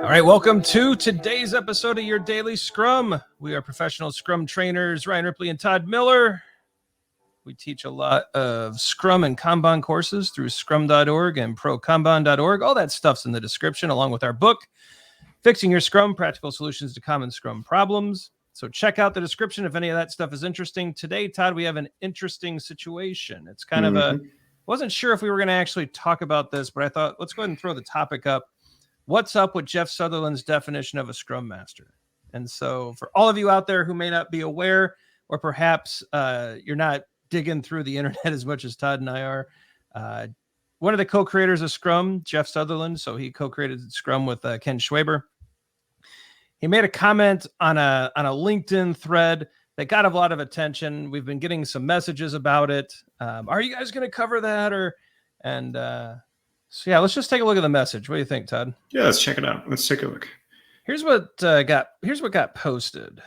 All right, welcome to today's episode of Your Daily Scrum. We are professional Scrum trainers, Ryan Ripley and Todd Miller. We teach a lot of Scrum and Kanban courses through scrum.org and prokanban.org. All that stuff's in the description, along with our book, Fixing Your Scrum, Practical Solutions to Common Scrum Problems. So check out the description if any of that stuff is interesting. Today, Todd, we have an interesting situation. It's kind of wasn't sure if we were going to actually talk about this, but I thought, let's go ahead and throw the topic up. What's up with Jeff Sutherland's definition of a Scrum Master? And so for all of you out there who may not be aware, or perhaps you're not digging through the internet as much as Todd and I are, one of the co-creators of Scrum, Jeff Sutherland, so he co-created Scrum with Ken Schwaber. He made a comment on a LinkedIn thread that got a lot of attention. We've been getting some messages about it. Are you guys going to cover that? So yeah, let's just take a look at the message. What do you think, Todd? Yeah, let's check it out. Let's take a look. Here's what got posted.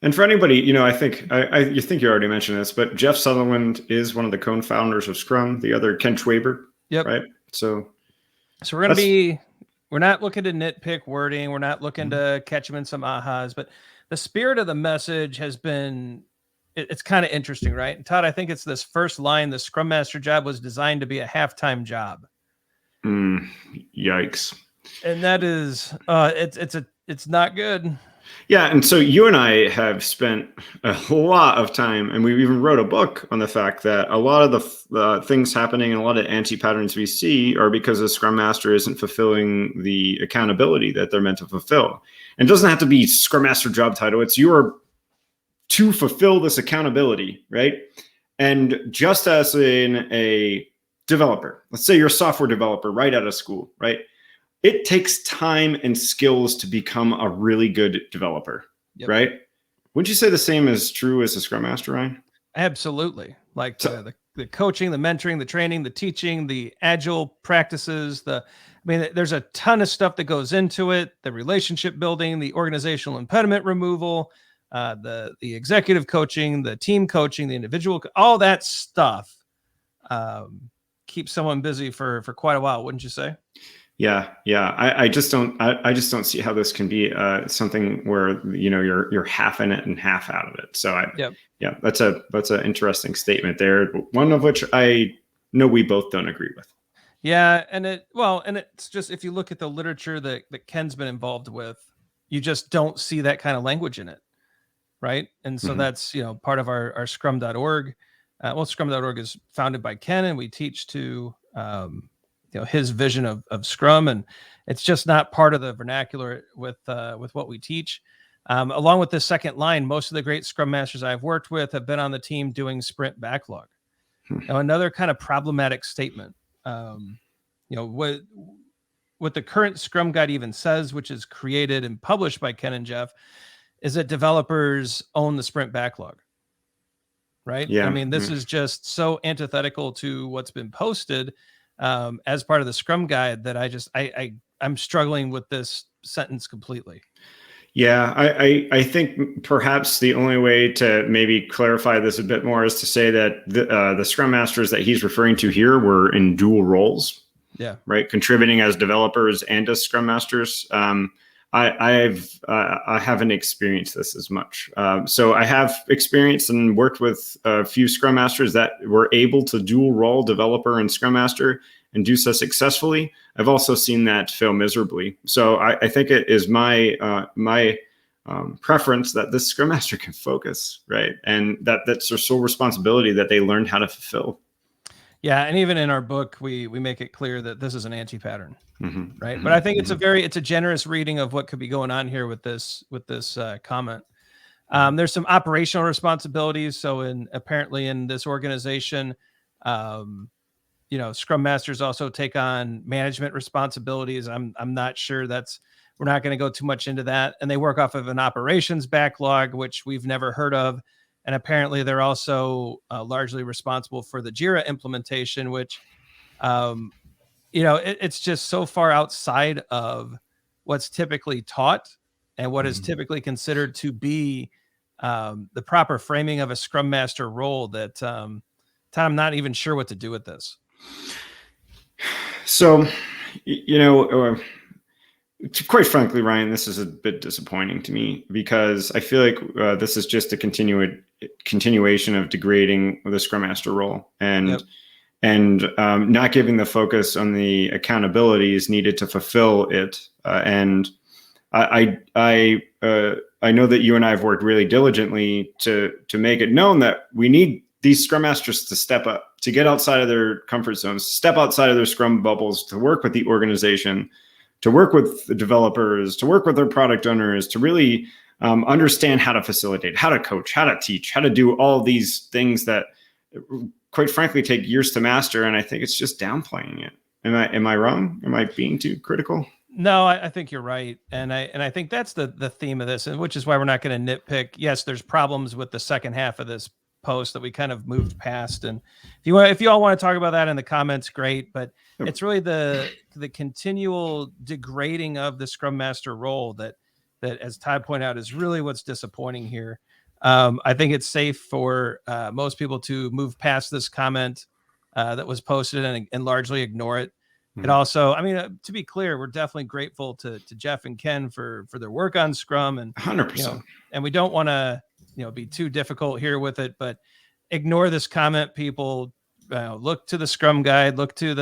And for anybody, I think you think you already mentioned this, but Jeff Sutherland is one of the co-founders of Scrum. The other, Ken Schwaber. Yep. Right. So we're not looking to nitpick wording. We're not looking to catch them in some ahas, but the spirit of the message has been, it's kind of interesting, right? And Todd, I think it's this first line: the Scrum Master job was designed to be a half-time job. Yikes. And that is, it's not good. Yeah. And so you and I have spent a lot of time, and we even wrote a book on the fact that a lot of the things happening and a lot of anti-patterns we see are because the Scrum Master isn't fulfilling the accountability that they're meant to fulfill. And it doesn't have to be Scrum Master job title. It's to fulfill this accountability, right? And just as in a developer, let's say you're a software developer right out of school, right? It takes time and skills to become a really good developer, right? Wouldn't you say the same is true as a Scrum Master, Ryan? Absolutely. Like the coaching, the mentoring, the training, the teaching, the Agile practices, there's a ton of stuff that goes into it. The relationship building, the organizational impediment removal, the executive coaching, the team coaching, the individual, all that stuff keeps someone busy for quite a while, wouldn't you say? Yeah. I just don't see how this can be something where you're half in it and half out of it. So that's an interesting statement there. One of which I know we both don't agree with. Yeah, and it's just, if you look at the literature that Ken's been involved with, you just don't see that kind of language in it, right? And so that's part of our scrum.org. Scrum.org is founded by Ken, and we teach to his vision of Scrum, and it's just not part of the vernacular with what we teach. Along with the second line, most of the great Scrum Masters I've worked with have been on the team doing sprint backlog. Now, another kind of problematic statement. What the current Scrum Guide even says, which is created and published by Ken and Jeff, is that developers own the sprint backlog. Right? Yeah. This is just so antithetical to what's been posted as part of the Scrum Guide that I'm struggling with this sentence completely. Yeah, I think perhaps the only way to maybe clarify this a bit more is to say that the Scrum Masters that he's referring to here were in dual roles. Yeah. Right. Contributing as developers and as Scrum Masters. I haven't experienced this as much. So I have experienced and worked with a few Scrum Masters that were able to dual role developer and Scrum Master and do so successfully. I've also seen that fail miserably. So I think it is my preference that this Scrum Master can focus, right? And that's their sole responsibility that they learned how to fulfill. Yeah, and even in our book, we make it clear that this is an anti-pattern, right? But I think it's a generous reading of what could be going on here with this comment. There's some operational responsibilities. So apparently in this organization, Scrum Masters also take on management responsibilities. I'm not sure we're not going to go too much into that. And they work off of an operations backlog, which we've never heard of. And apparently they're also largely responsible for the Jira implementation, which, it's just so far outside of what's typically taught and what is typically considered to be the proper framing of a Scrum Master role that Todd, I'm not even sure what to do with this. So, quite frankly, Ryan, this is a bit disappointing to me because I feel like this is just a continuation of degrading the Scrum Master role and not giving the focus on the accountabilities needed to fulfill it. And I know that you and I have worked really diligently to make it known that we need these Scrum Masters to step up, to get outside of their comfort zones, step outside of their Scrum bubbles, to work with the organization, to work with the developers, to work with their product owners, to really understand how to facilitate, how to coach, how to teach, how to do all these things that, quite frankly, take years to master. And I think it's just downplaying it. Am I wrong? Am I being too critical? No, I think you're right, and I think that's the theme of this, and which is why we're not going to nitpick. Yes, there's problems with the second half of this post that we kind of moved past, and if you all want to talk about that in the comments, great. But it's really the continual degrading of the Scrum Master role that as Todd pointed out is really what's disappointing here. I think it's safe for most people to move past this comment that was posted and largely ignore it. It also, I mean, to be clear, we're definitely grateful to Jeff and Ken for their work on Scrum, and 100%. And we don't want to be too difficult here with it, but ignore this comment, people. Look to the Scrum guide. Look to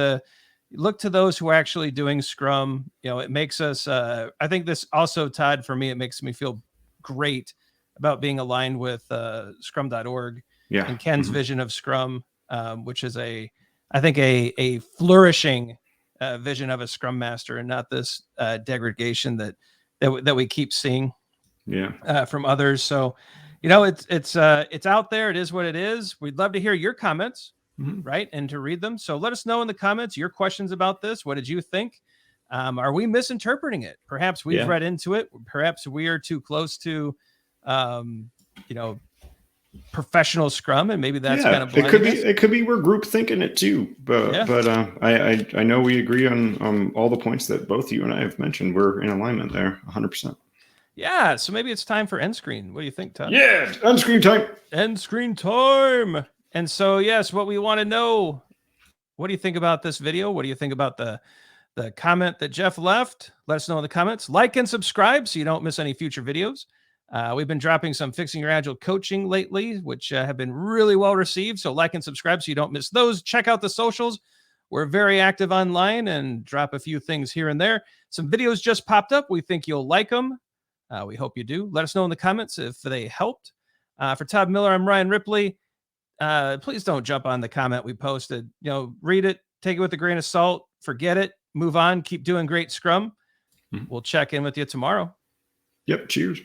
those who are actually doing Scrum. It makes us. I think this also, Todd, for me, it makes me feel great about being aligned with Scrum.org and Ken's vision of Scrum, which is I think a flourishing vision of a Scrum Master, and not this degradation that we keep seeing from others. So, it's out there. It is what it is. We'd love to hear your comments, right, and to read them. So let us know in the comments your questions about this. What did you think? Are we misinterpreting it? Perhaps we've read into it. Perhaps we are too close to, professional Scrum, and maybe that's kind of it could be we're group thinking it too, but I know we agree on all the points that both you and I have mentioned. We're in alignment there 100%. Yeah, so maybe it's time for end screen. What do you think, Todd? Yeah, end screen time. End screen time. And so, yes, what we want to know, what do you think about this video? What do you think about the comment that Jeff left? Let us know in the comments. Like and subscribe so you don't miss any future videos. We've been dropping some Fixing Your Agile coaching lately, which have been really well received. So like and subscribe so you don't miss those. Check out the socials. We're very active online and drop a few things here and there. Some videos just popped up. We think you'll like them. We hope you do. Let us know in the comments if they helped. For Todd Miller, I'm Ryan Ripley. Please don't jump on the comment we posted. Read it, take it with a grain of salt, forget it, move on, keep doing great Scrum. We'll check in with you tomorrow. Yep. Cheers.